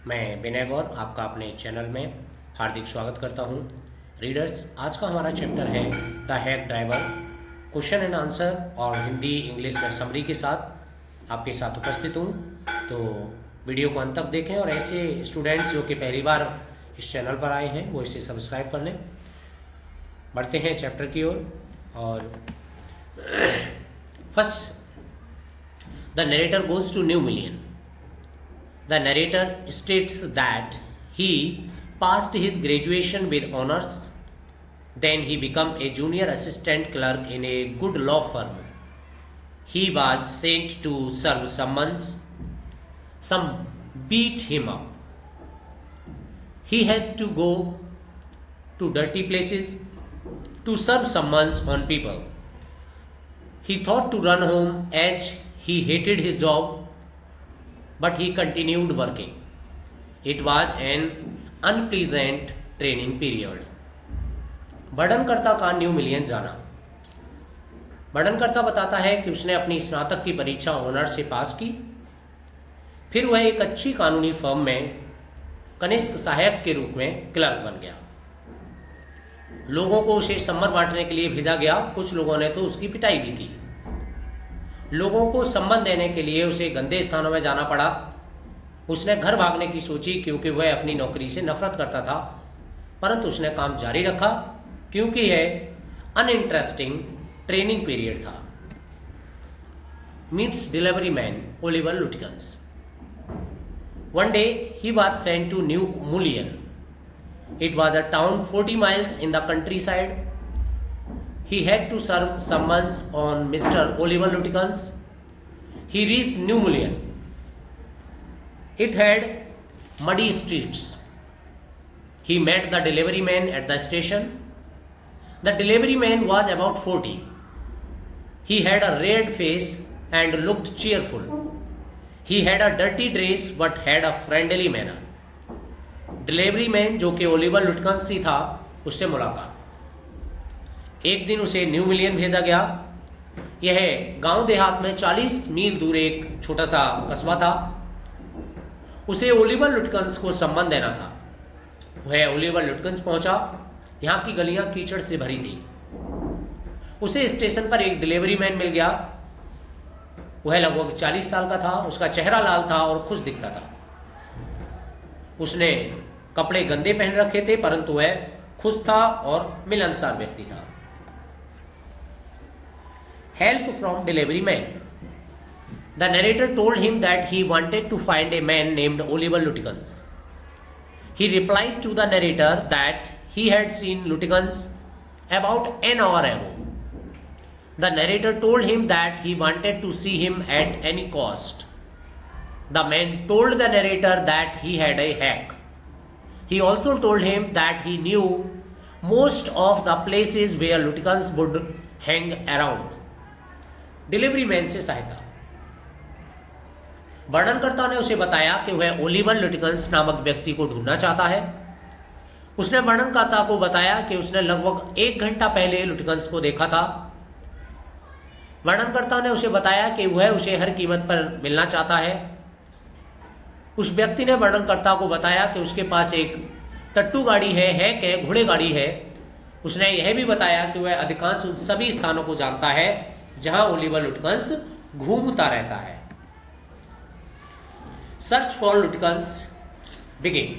मैं विनय गौर आपका अपने चैनल में हार्दिक स्वागत करता हूं। रीडर्स, आज का हमारा चैप्टर है the hack driver. Question and answer और हिंदी इंग्लिश में समरी के साथ आपके साथ उपस्थित हूं। तो वीडियो को अंत तक देखें और ऐसे स्टूडेंट्स जो कि पहली बार इस चैनल पर आए हैं वो इसे सब्सक्राइब कर लें। बढ़ते हैं चैप्टर की ओर। और first, the narrator goes to New Mullion. The narrator states that he passed his graduation with honors. Then he became a junior assistant clerk in a good law firm. He was sent to serve summons. Some beat him up. He had to go to dirty places to serve summons on people. He thought to run home as he hated his job. But he continued working. It was an unpleasant training period. वर्णनकर्ता का new million जाना। वर्णनकर्ता बताता है कि उसने अपनी स्नातक की परीक्षा ऑनर्स से पास की। फिर वह एक अच्छी कानूनी फर्म में कनिष्ठ सहायक के रूप में क्लर्क बन गया। लोगों को उसे सम्मन बांटने के लिए भेजा गया। कुछ लोगों ने तो उसकी पिटाई भी की। लोगों को सम्मान देने के लिए उसे गंदे स्थानों में जाना पड़ा। उसने घर भागने की सोची क्योंकि वह अपनी नौकरी से नफरत करता था, परंतु उसने काम जारी रखा क्योंकि यह अनइंटरेस्टिंग ट्रेनिंग पीरियड था। Meets delivery man Oliver Lutkins. One day he was sent to new Mullion. It was a town 40 miles in the countryside. He had to serve summons on Mr. Oliver Lutikens. He reached New Mullion. It had muddy streets. He met the delivery man at the station. The delivery man was about 40. He had a red face and looked cheerful. He had a dirty dress but had a friendly manner. Delivery man जो कि Oliver लुटकन्स ही था, उससे मुलाकात। एक दिन उसे new million भेजा गया। यह गांव देहात में 40 मील दूर एक छोटा सा कस्बा था। उसे ओलिवर लुटकन्स को सम्मान देना था। वह ओलिवर लुटकन्स पहुंचा। यहाँ की गलियां कीचड़ से भरी थी। उसे स्टेशन पर एक डिलीवरी मैन मिल गया। वह लगभग 40 साल का था। उसका चेहरा लाल था और खुश दिखता था। उसने कपड़े गंदे पहन रखे थे, परंतु वह खुश था और मिलनसार व्यक्ति था। Help from delivery man. The narrator told him that he wanted to find a man named Oliver Lutikens. He replied to the narrator that he had seen Lutikens about an hour ago. The narrator told him that he wanted to see him at any cost. The man told the narrator that he had a hack. He also told him that he knew most of the places where Lutikens would hang around. Delivery man से सहायता। वर्णनकर्ता ने उसे बताया कि वह Oliver लुटिकन्स नामक व्यक्ति को ढूंढना चाहता है। उसने वर्णनकर्ता को बताया कि उसने लगभग 1 घंटा पहले लुटिकन्स को देखा था। वर्णनकर्ता ने उसे बताया कि वह उसे हर कीमत पर मिलना चाहता है। उस व्यक्ति ने वर्णनकर्ता को बताया कि उसके पास एक टट्टू गाड़ी है, घोड़े गाड़ी है। उसने यह भी बताया कि वह अधिकांश उन सभी स्थानों को जानता है जहां ओलिवर लुटकन्स घूमता रहता है। Search for Lutkins begin.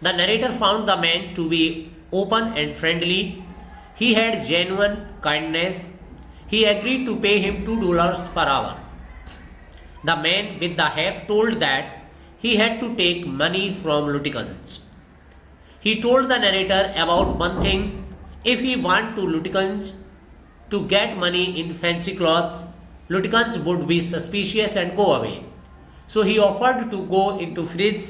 The narrator found the man to be open and friendly. He had genuine kindness. He agreed to pay him $2 per hour. The man with the hack told that he had to take money from Lutikens. He told the narrator about one thing: if he want to Lutikens to get money in fancy clothes, Lutikens would be suspicious and go away. So he offered to go into fridge.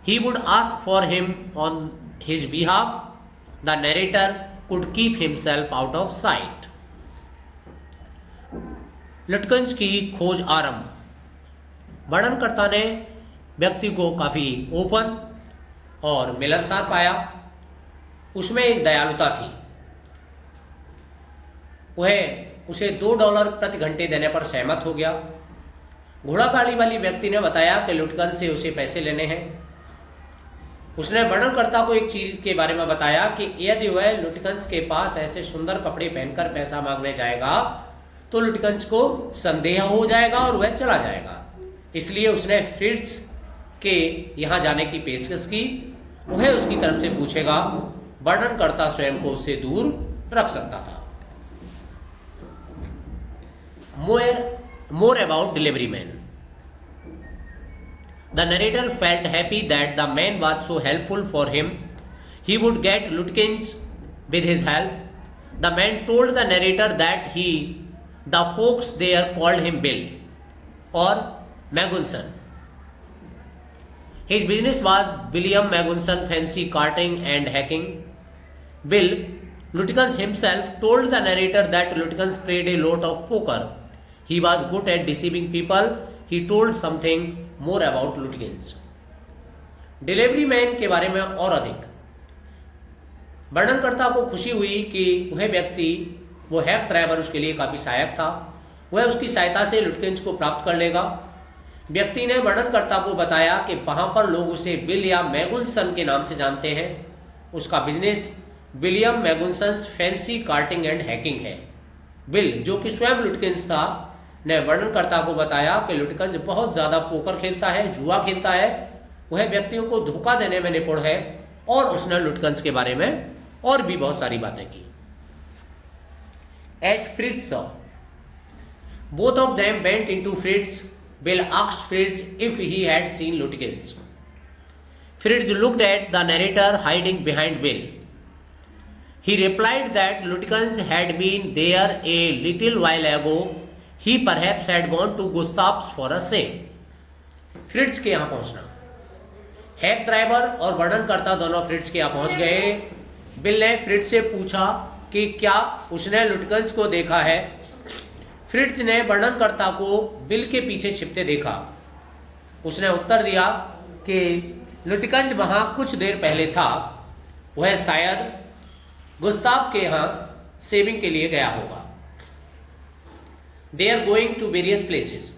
He would ask for him on his behalf. The narrator could keep himself out of sight. लुटिकन्स की खोज आरंभ। वर्णनकर्ता ने व्यक्ति को काफी open और मिलनसार पाया। उसमें एक दयालुता थी। वह उसे $2 प्रति घंटे देने पर सहमत हो गया। घोड़ा गाड़ी वाली व्यक्ति ने बताया कि लुटकन से उसे पैसे लेने हैं। उसने वर्णनकर्ता को एक चीज के बारे में बताया कि यदि वह लुटकंस के पास ऐसे सुंदर कपड़े पहनकर पैसा मांगने जाएगा तो लुटकंस को संदेह हो जाएगा और वह चला जाएगा। इसलिए उसने फ्रिट्ज के यहाँ जाने की पेशकश की। वह उसकी तरफ से पूछेगा। वर्णनकर्ता स्वयं को उससे दूर रख सकता था। More about delivery man. The narrator felt happy that the man was so helpful for him. He would get Lutkins with his help. The man told the narrator that the folks there called him Bill or Magunson. His business was William Magunson Fancy Carting and Hacking. Bill Lutkins himself told the narrator that Lutkins played a lot of poker. He was good at deceiving people. He told something more about Lutkins. Delivery man के बारे में और अधिक वर्णनकर्ता को खुशी हुई कि वह व्यक्ति, वो हैक ड्राइवर, उसके लिए काफी सहायक था। वह उसकी सहायता से लुटकिंस को प्राप्त कर लेगा। व्यक्ति ने वर्णनकर्ता को बताया कि वहां पर लोग उसे बिल या मैगुनसन के नाम से जानते हैं। उसका business William Magnusson fancy carting and hacking है। बिल, जो कि स्वयं लुटकिंस था, ने वर्णनकर्ता को बताया कि लुटकिंस बहुत ज्यादा पोकर खेलता है, जुआ खेलता है, वह व्यक्तियों को धोखा देने में निपुण है, और उसने लुटकिंस के बारे में और भी बहुत सारी बातें की। At Fritz, both of them went into Fritz. Bill asked Fritz if he had seen Lutkins. Fritz looked at the narrator hiding behind Bill. He replied that Lutkins had been there a little while ago. He perhaps had gone to Gustav's for a sale. Fritz के यहाँ पहुंचना। Hack driver और वर्णनकर्ता दोनों Fritz के यहाँ पहुंच गए। Bill ने फ्रिट्ज से पूछा कि क्या उसने लुटकिंस को देखा है। फ्रिट्ज ने वर्णनकर्ता को बिल के पीछे छिपते देखा। उसने उत्तर दिया कि लुटकिंस वहां कुछ देर पहले था, वह शायद गुस्ताव के यहाँ सेविंग के लिए गया होगा। They are going to various places.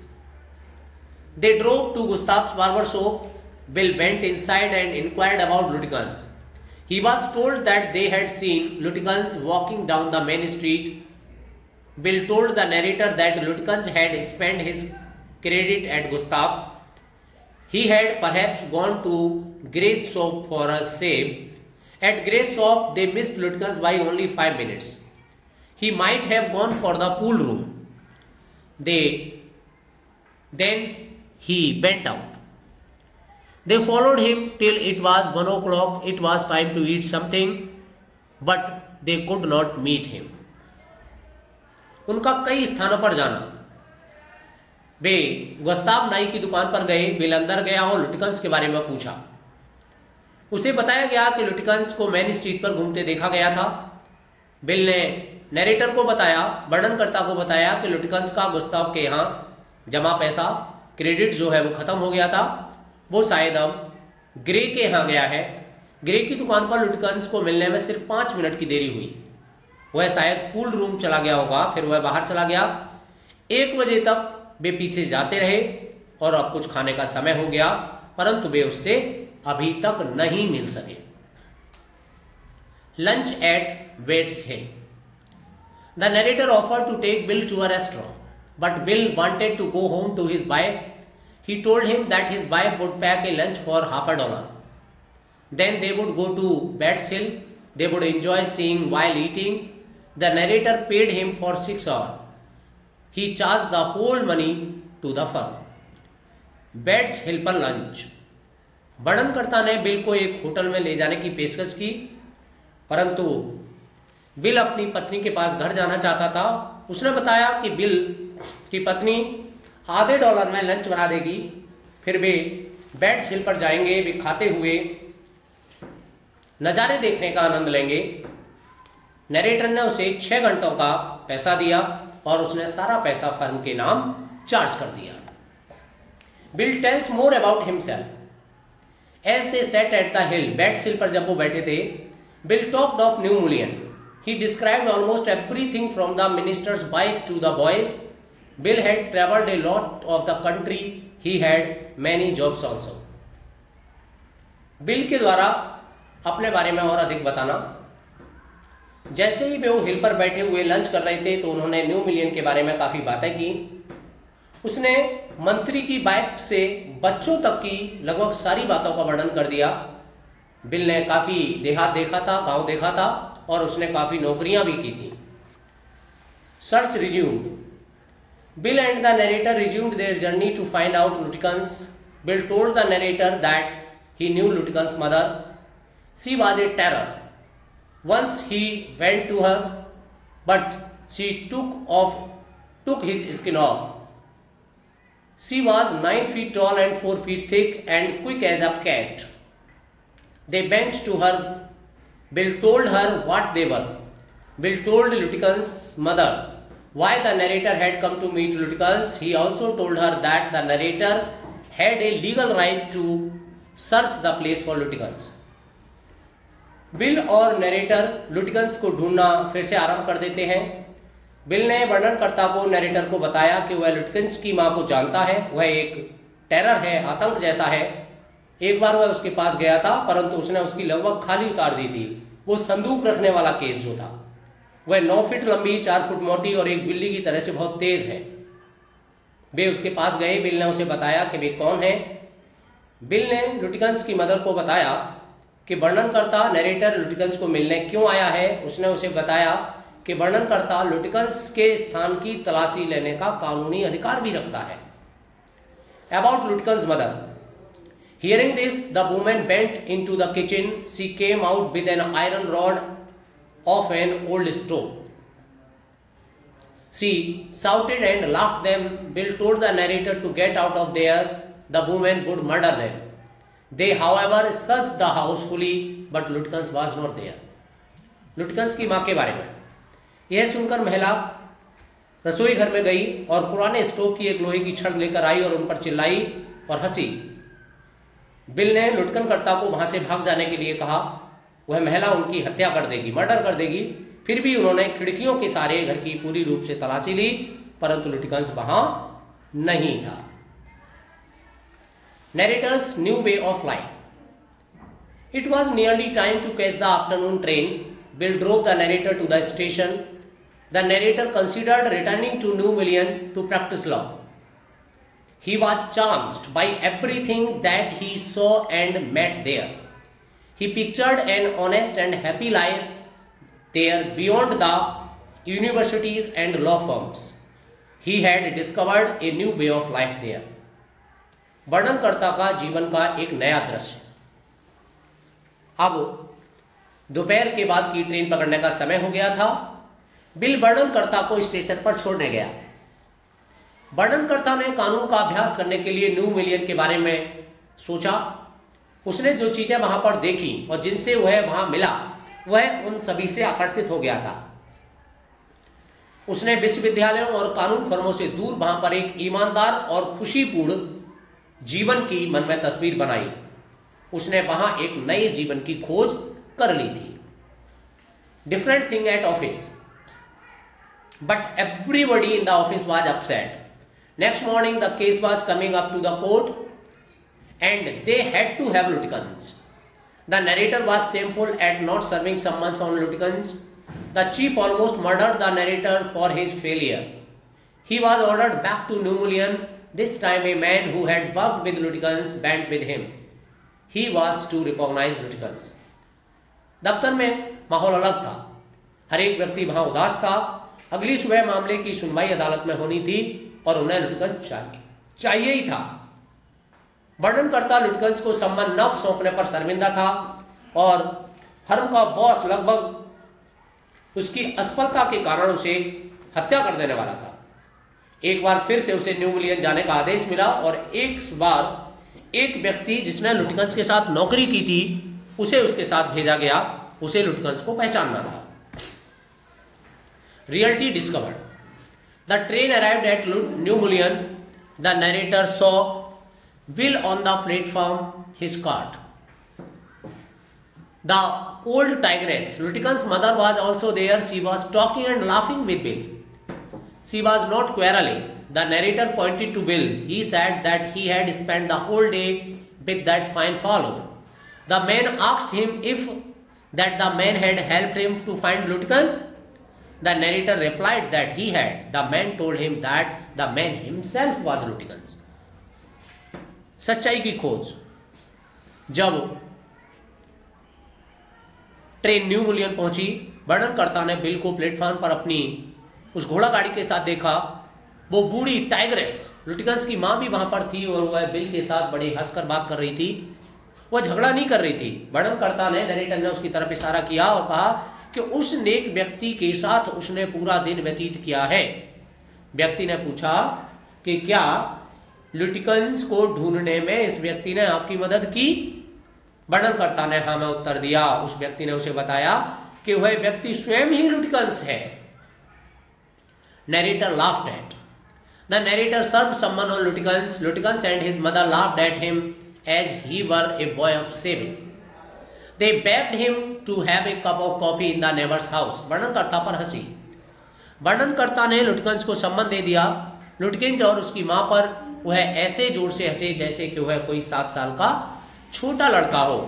They drove to Gustav's barber shop. Bill went inside and inquired about Lutkins. He was told that they had seen Lutkins walking down the main street. Bill told the narrator that Lutkins had spent his credit at Gustav's. He had perhaps gone to Gray's shop for a shave. At Gray's shop, they missed Lutkins by only 5 minutes. He might have gone for the pool room. Then he went out. They followed him till it was 1 o'clock. It was time to eat something, but they could not meet him. उनका कई स्थानों पर जाना। वे Gustav नाई की दुकान पर गए। बिल अंदर गया और लुटकिंस के बारे में पूछा। उसे बताया गया कि लुटकिंस को मेन स्ट्रीट पर घूमते देखा गया था। बिल ने नरेटर को बताया, वर्णनकर्ता को बताया कि लुटकिंस का गुस्ताव के यहाँ जमा पैसा, क्रेडिट जो है वो खत्म हो गया था। वो शायद अब ग्रे के यहाँ गया है। ग्रे की दुकान पर लुटकिंस को मिलने में सिर्फ 5 मिनट की देरी हुई। वह शायद पूल रूम चला गया होगा, फिर वह बाहर चला गया। 1 बजे तक वे पीछे जाते रहे और अब कुछ खाने का समय हो गया, परंतु वे उससे अभी तक नहीं मिल सके। Lunch at Wade's Hill. The narrator offered to take Bill to a restaurant, but Bill wanted to go home to his wife. He told him that his wife would pack a lunch for $50. Then they would go to Bats Hill. They would enjoy seeing while eating. The narrator paid him for 6 hours. He charged the whole money to the firm. Bats Hill पर lunch. वर्णनकर्ता ने bill को एक hotel में ले जाने की पेशकश की, परंतु बिल अपनी पत्नी के पास घर जाना चाहता था। उसने बताया कि बिल की पत्नी आधे $1 में लंच बना देगी, फिर वे बैट्स हिल पर जाएंगे। वे खाते हुए नज़ारे देखने का आनंद लेंगे। नरेटर ने उसे 6 घंटों का पैसा दिया और उसने सारा पैसा फर्म के नाम चार्ज कर दिया। Bill tells more about himself. As they sat at the hill, Bats hill पर जब वो बैठे थे, Bill talked of new Mullion. He described almost everything from the minister's wife to the boys. Bill had traveled a lot of the country. He had many jobs also. Bill के द्वारा अपने बारे में और अधिक बताना। जैसे ही वे वो हिल पर बैठे हुए लंच कर रहे थे तो उन्होंने न्यू मिलियन के बारे में काफ़ी बातें की। उसने मंत्री की बाइक से बच्चों तक की लगभग सारी बातों का वर्णन कर दिया। बिल ने काफ़ी देहात देखा था, गांव देखा था और उसने काफ़ी नौकरियां भी की थी। Search resumed. Bill and the narrator resumed their journey to find out Lutyens. Bill told the narrator that he knew Lutyens' mother. She was a terror. Once he went to her, but she took his skin off. She was 9 feet tall and 4 feet thick and quick as a cat. They bent to her. Bill told her what they were. Bill told Lutyens' mother why the narrator had come to meet Lutyens. He also told her that the narrator had a legal right to search the place for Lutyens. Bill और narrator लुटिकन्स को ढूंढना फिर से आरंभ कर देते हैं। Bill ने वर्णनकर्ता को नरेटर को बताया कि वह लुटिकन्स की मां को जानता है, वह एक टेरर है, आतंक जैसा है। एक बार वह उसके पास गया था परंतु उसने उसकी लगभग खाली उतार दी थी। वो संदूक रखने वाला केस जो था, वह 9 फीट लंबी, 4 फुट मोटी और एक बिल्ली की तरह से बहुत तेज है। वे उसके पास गए। बिल ने उसे बताया कि वे कौन है। बिल ने लुटिकन्स की मदर को बताया कि वर्णनकर्ता नरेटर लुटिकन्स को मिलने क्यों आया है। उसने उसे बताया कि वर्णनकर्ता लुटिकन्स के स्थान की तलाशी लेने का कानूनी अधिकार भी रखता है। About Lutikens mother. Hearing this, the woman went into the kitchen. She came out with an iron rod of an old stove. She shouted and laughed them. Bill told the narrator to get out of there. The woman would murder them. They, however, searched the house fully, but Lutyens was not there. लुटिकन्स की मां के बारे में यह सुनकर महिला रसोई घर में गई और पुराने स्टोव की एक लोहे की छड़ लेकर आई और उन पर चिल्लाई और हंसी। बिल ने लुटकनकर्ता को वहां से भाग जाने के लिए कहा। वह महिला उनकी हत्या कर देगी, मर्डर कर देगी। फिर भी उन्होंने खिड़कियों के सारे घर की पूरी रूप से तलाशी ली परंतु लुटिकन्स वहां नहीं था। Narrator's new way of life. It was nearly time to catch the afternoon train. Bill drove the narrator to the station. The narrator considered returning to New Mullion to practice law. He was charmed by everything that he saw and met there. He pictured an honest and happy life there beyond the universities and law firms. He had discovered a new way of life there. वर्णनकर्ता का जीवन का एक नया दृश्य। अब दोपहर के बाद की ट्रेन पकड़ने का समय हो गया था। बिल वर्णनकर्ता को स्टेशन पर छोड़ने गया। वर्णनकर्ता ने कानून का अभ्यास करने के लिए न्यू मिलियन के बारे में सोचा। उसने जो चीजें वहां पर देखी और जिनसे वह वहां मिला वह उन सभी से आकर्षित हो गया था। उसने विश्वविद्यालयों और कानून फर्मों से दूर वहां पर एक ईमानदार और खुशीपूर्ण जीवन की मन में तस्वीर बनाई। उसने वहां एक नए जीवन की खोज कर ली थी। Different thing at office, but everybody in the office was upset. Next morning, the case was coming up to the court and they had to have Lutyens. The narrator was shameful at not serving summons on Lutyens. The chief almost murdered the narrator for his failure. He was ordered back to New Mullion. This time a man who had worked with Lutyens went with him. He was to recognize Lutyens. दफ्तर में माहौल अलग था। हर एक व्यक्ति वहां उदास था। अगली सुबह मामले की सुनवाई अदालत में होनी थी और उन्हें लुटिकन्स चाहिए ही था। वर्णनकर्ता लुटिकन्स को सम्मान न सौंपने पर शर्मिंदा था और फर्म का बॉस लगभग उसकी असफलता के कारण उसे हत्या कर देने वाला था। एक बार फिर से उसे न्यू मिलियन जाने का आदेश मिला और एक बार एक व्यक्ति जिसने लुटिकन्स के साथ नौकरी की थी उसे उसके साथ भेजा गया। उसे लुटिकन्स को पहचानना था। Reality discovered. The train arrived at New Mullion. The narrator saw Bill on the platform, his cart. The old tigress, Lutyens' mother, was also there. She was talking and laughing with Bill. She was not quarreling. The narrator pointed to Bill. He said that he had spent the whole day with that fine fellow. The man asked him if that the man had helped him to find Lutikans. The narrator replied that he had. The man told him that the man himself was Lutikans. सच्चाई की खोज। जब train new मुलियन पहुंची, वर्णनकर्ता ने bill को platform पर अपनी उस घोड़ा गाड़ी के साथ देखा। वो बूढ़ी टाइग्रेस लुटिकन्स की मां भी वहां पर थी और वह बिल के साथ बड़े हंसकर बात कर रही थी। वह झगड़ा नहीं कर रही थी। वर्णनकर्ता ने, नरेटर ने उसकी तरफ इशारा किया और कहा कि उस नेक व्यक्ति के साथ उसने पूरा दिन व्यतीत किया है। व्यक्ति ने पूछा कि क्या लुटिकन्स को ढूंढने में इस व्यक्ति ने आपकी मदद की? वर्णनकर्ता ने हाँ में उत्तर दिया। उस व्यक्ति ने उसे बताया कि वह व्यक्ति स्वयं ही लुटिकन्स है। Narrator laughed at. The narrator served someone on Lutikans. Lutikans and his mother laughed at him as he were a boy of 7. They begged him to have a cup of coffee in the neighbor's house. वर्णनकर्ता पर हंसी। वर्णनकर्ता ने लुटिकन्स को सम्मान दे दिया। लुटिकन्स और उसकी मां पर वह ऐसे जोर से हंसे जैसे कि वह कोई 7 साल का छोटा लड़का हो।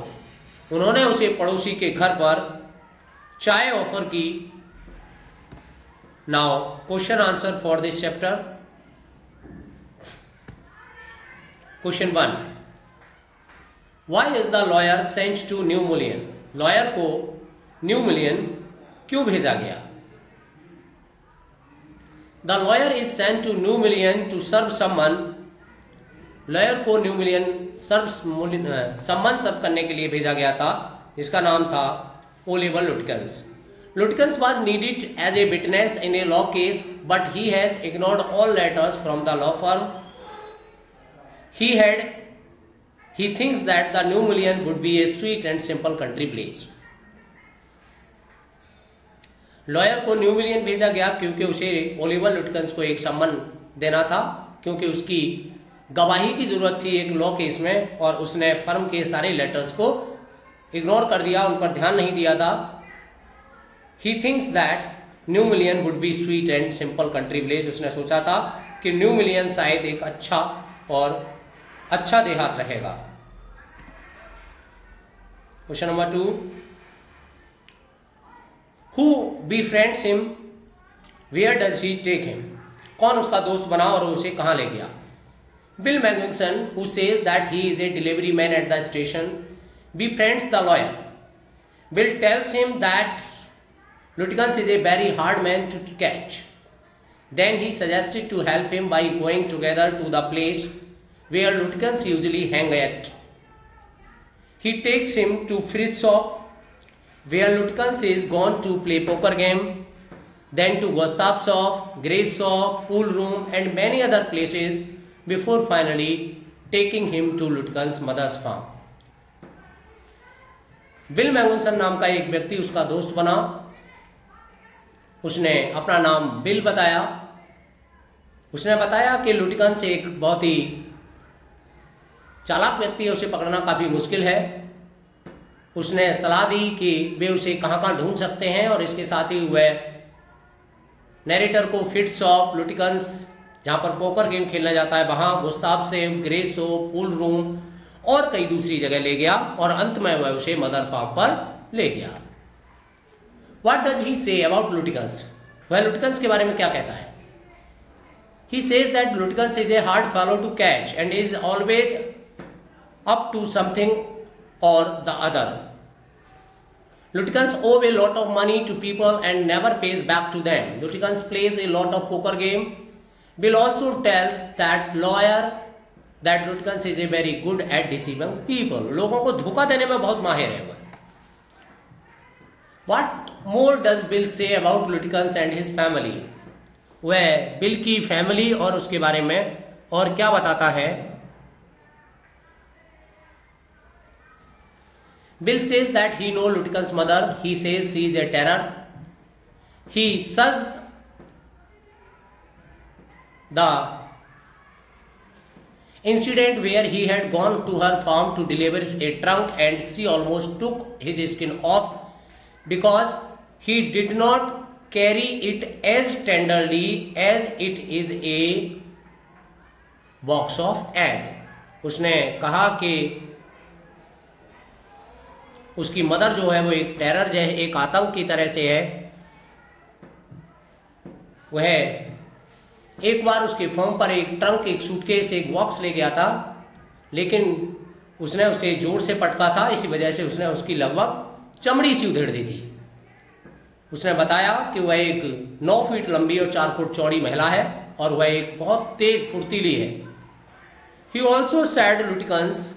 उन्होंने उसे पड़ोसी के घर पर चाय ऑफर की। Now, question answer for this chapter. Question 1. Why is the lawyer sent to New Mullion? Lawyer को न्यू मिलियन क्यों भेजा गया? The lawyer is sent to New Mullion to serve someone. Lawyer को न्यू मिलियन सम्मान सर्व करने के लिए भेजा गया था, जिसका नाम था Oliver लुटिकन्स. Lutikans was needed as a witness in a law case, but he has ignored all letters from the law firm. He thinks that the New Mullion would be a sweet and simple country place. Lawyer को new million भेजा गया क्योंकि उसे Oliver लुटिकन्स को एक सम्मान देना था, क्योंकि उसकी गवाही की जरूरत थी एक लॉ केस में, और उसने फर्म के सारे लेटर्स को इग्नोर कर दिया, उन पर ध्यान नहीं दिया था. He thinks that New Mullion would be sweet and simple country place. उसने सोचा था कि न्यू मिलियन शायद एक अच्छा और अच्छा देहात रहेगा. Question number 2. Who befriends him? Where does he take him? कौन उसका दोस्त बना और उसे कहाँ ले गया? Bill Magnuson, who says that he is a delivery man at the station, befriends the lawyer. Bill tells him that Lutikans is a very hard man to catch. Then he suggested to help him by going together to the place where Lutikans usually hang out. He takes him to Fritz's shop, where Lutikans is gone to play poker game, then to Gustav's shop, Grace's shop, pool room and many other places before finally taking him to Lutikans' mother's farm. Bill Magnusson नाम का एक व्यक्ति उसका दोस्त बना. उसने अपना नाम बिल बताया. उसने बताया कि लुटिकन्स एक बहुत ही चालाक व्यक्ति है, उसे पकड़ना काफ़ी मुश्किल है. उसने सलाह दी कि वे उसे कहाँ कहाँ ढूंढ सकते हैं, और इसके साथ ही वह नैरेटर को फिट्स शॉप, लुटिकन्स जहाँ पर पोकर गेम खेलना जाता है वहाँ, गुस्ताव से, ग्रेस शॉप, पूल रूम और कई दूसरी जगह ले गया, और अंत में वह उसे मदर फार्म पर ले गया. What does he say about Lutikans? वह लुटिकन्स के बारे में क्या कहता है? He says that Lutikans is a hard fellow to catch and is always up to something or the other. Lutikans owe a lot of money to people and never pays back to them. Lutikans plays a lot of poker game. Bill also tells that lawyer that Lutikans is a very good at deceiving people. लोगों को धोखा देने में बहुत माहिर है वह. What more does Bill say about Lutikans and his family? वह बिल की फैमिली और उसके बारे में और क्या बताता है? Bill says that he knows Lutikans' mother. He says she is a terror. He searched the incident where he had gone to her farm to deliver a trunk and she almost took his skin off because he did not carry it as tenderly as it is a box of egg. उसने कहा कि उसकी mother जो है वो एक terror जो है, एक आतंक की तरह से है। वह एक बार उसके फॉर्म पर एक ट्रंक, एक सूटकेस, एक बॉक्स ले गया था, लेकिन उसने उसे जोर से पटका था, इसी वजह से उसने उसकी लगभग चमड़ी सी उधेड़ दी थी। उसने बताया कि वह एक 9 फीट लंबी और 4 फुट चौड़ी महिला है और वह एक बहुत तेज फुर्तीली है। ही ऑल्सो सैड लुटिकन्स,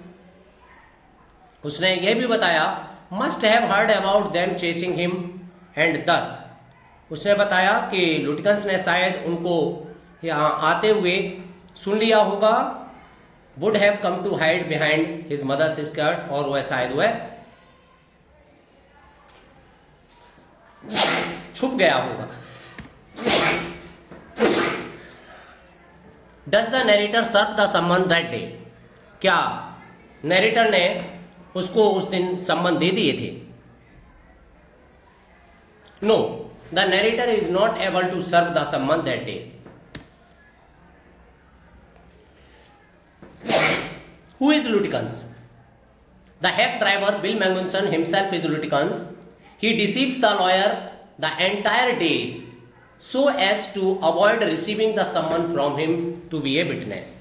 उसने यह भी बताया, must have heard about them chasing him and दस, उसने बताया कि लुटिकन्स ने शायद उनको यहाँ आते हुए सुन लिया होगा। Would have come to hide behind his mother's skirt, और वह शायद वह छुप गया होगा। Does the narrator serve the summons that day, क्या नरेटर ने उसको उस दिन सम्मन दे दिए थे? No, the narrator is not able to serve the summons that day. Who is Lutikens? The hack driver Bill Magnuson himself is Lutikens. He deceives the lawyer the entire day so as to avoid receiving the summon from him to be a witness.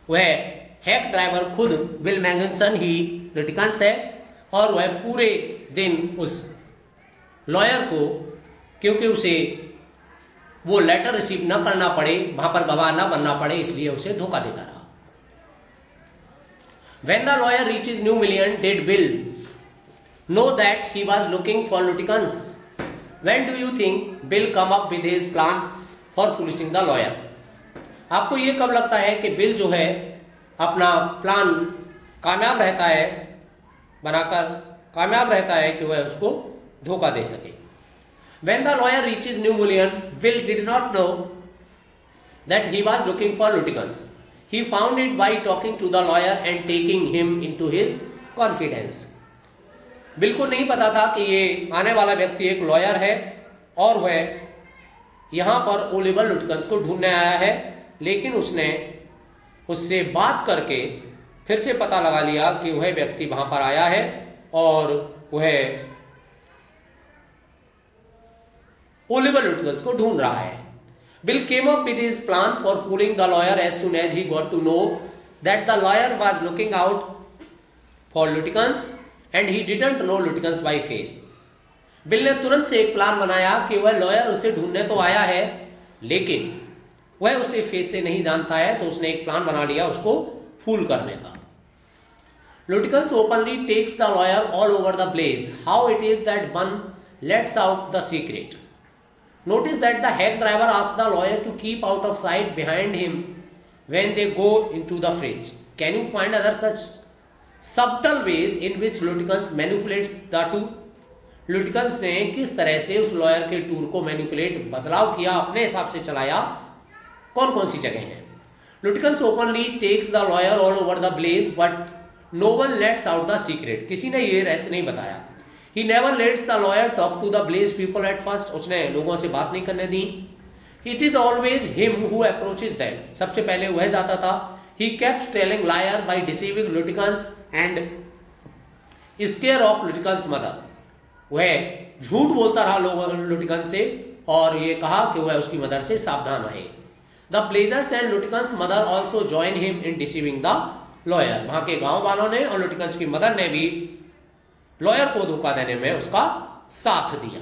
वह hack driver खुद bill मैग्नुसन ही Lutikens है और वह पूरे दिन उस lawyer को, क्योंकि उसे वो लेटर रिसीव न करना पड़े, वहां पर गवाह न बनना पड़े, इसलिए उसे धोखा देता रहा। When the lawyer reaches New Million, did Bill know that he was looking for Lutikens? When do you think Bill come up with his plan for foolishing the lawyer? आपको ये कब लगता है कि बिल जो है अपना प्लान कामयाब रहता है, बनाकर कामयाब रहता है कि वह उसको धोखा दे सके? When the lawyer reaches New Million, Bill did not know that he was looking for Lutikens. He found it by talking to the lawyer and taking him into his confidence. Bill को नहीं पता था कि ये आने वाला व्यक्ति एक लॉयर है और वह यहाँ पर ओलिवर लुटिकन्स को ढूंढने आया है, लेकिन उसने उससे बात करके फिर से पता लगा लिया कि वह व्यक्ति वहां पर आया है और वह ओलिवर लुटिकन्स को ढूंढ रहा है। Bill came up with his plan for fooling the lawyer as soon as he got to know that the lawyer was looking out for Lutikens and he didn't know Lutikens by face. Bill ने तुरंत से एक plan बनाया कि वह lawyer उसे ढूंढने तो आया है, लेकिन वह उसे फेस से नहीं जानता है, तो उसने एक प्लान बना लिया उसको फूल करने का। Lutikens openly takes the lawyer all over the place. How it is that one lets out the secret? Notice that the hack driver asks the lawyer to keep out of sight behind him when they go into the fridge. Can you find other such subtle ways in which Lutikens manipulates the two? Lutikens ने किस तरह से उस lawyer के tour को manipulate, बदलाव किया, अपने हिसाब से चलाया, कौन कौन सी जगह हैं? Lutikens openly takes the lawyer all over the place, but no one lets out the secret. किसी ने ये रहस्य नहीं बताया। He never lets the lawyer talk to the Blaze people at first. उसने लोगों से बात नहीं करने दी। It is always him who approaches them. सबसे पहले वह जाता था। He kept telling liar by deceiving Lutikens and scare off Lutikens' mother. वह झूठ बोलता रहा लोगों Lutikens से और ये कहा कि वह उसकी मदर से सावधान रहे। The Blazers and Lutikens' mother also join him in deceiving the lawyer. वहां के गांव वालों ने और Lutikens की मदर ने भी लॉयर को धोखा देने में उसका साथ दिया।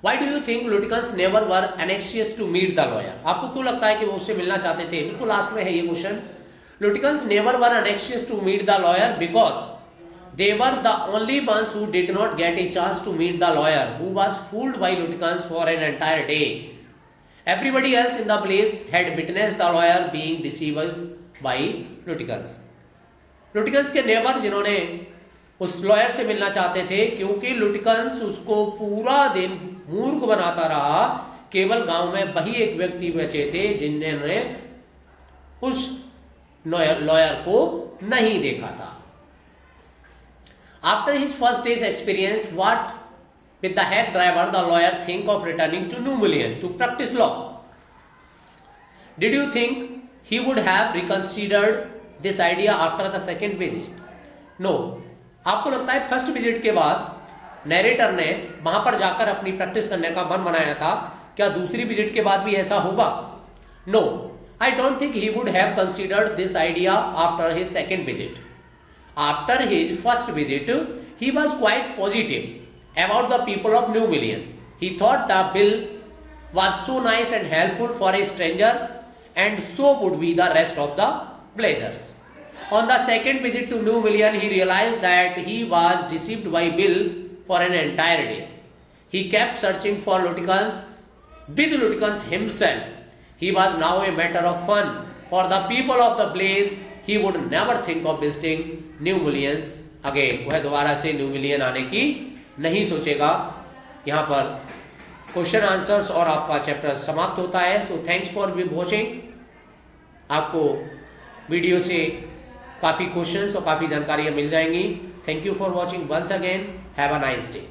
Why do you think Lutikens never were anxious to meet the lawyer? आपको क्यों लगता है कि वो उससे मिलना चाहते थे? बिल्कुल लास्ट में है ये question. Lutikens never were anxious to meet the lawyer because they were the only ones who did not get a chance to meet the lawyer, who was fooled by Lutikens for an entire day. Everybody else in the place had witnessed the lawyer being deceived by Lutikens. Lutikens के neighbour जिन्होंने उस lawyer से मिलना चाहते थे, क्योंकि Lutikens उसको पूरा दिन मूर्ख बनाता रहा, केवल गांव में वही एक व्यक्ति बचे थे जिन्होंने उस लॉयर को नहीं देखा था। After his first day's experience, what with the hack driver, the lawyer think of returning to New Million to practice law. Did you think he would have reconsidered this idea after the second visit? No. आपको लगता है first visit के बाद narrator ने वहां पर जाकर अपनी प्रैक्टिस करने का मन बनाया था, क्या दूसरी विजिट के बाद भी ऐसा होगा? No, I don't think he would have considered this idea after his second visit. After his first visit he was quite positive about the people of New Million. He thought the bill was so nice and helpful for a stranger, and so would be the rest of the villagers. On the second visit to New Million, he realized that he was deceived by Bill for an entire day. He kept searching for Luticans with Luticans himself. He was now a matter of fun for the people of the place. He would never think of visiting New Millions again. वह दोबारा से new million आने की नहीं सोचेगा. यहाँ पर question answers और आपका चैप्टर समाप्त होता है. So thanks for watching. आपको वीडियो से काफ़ी क्वेश्चंस और काफ़ी जानकारियाँ मिल जाएंगी. Thank you for watching once again. Have a nice day.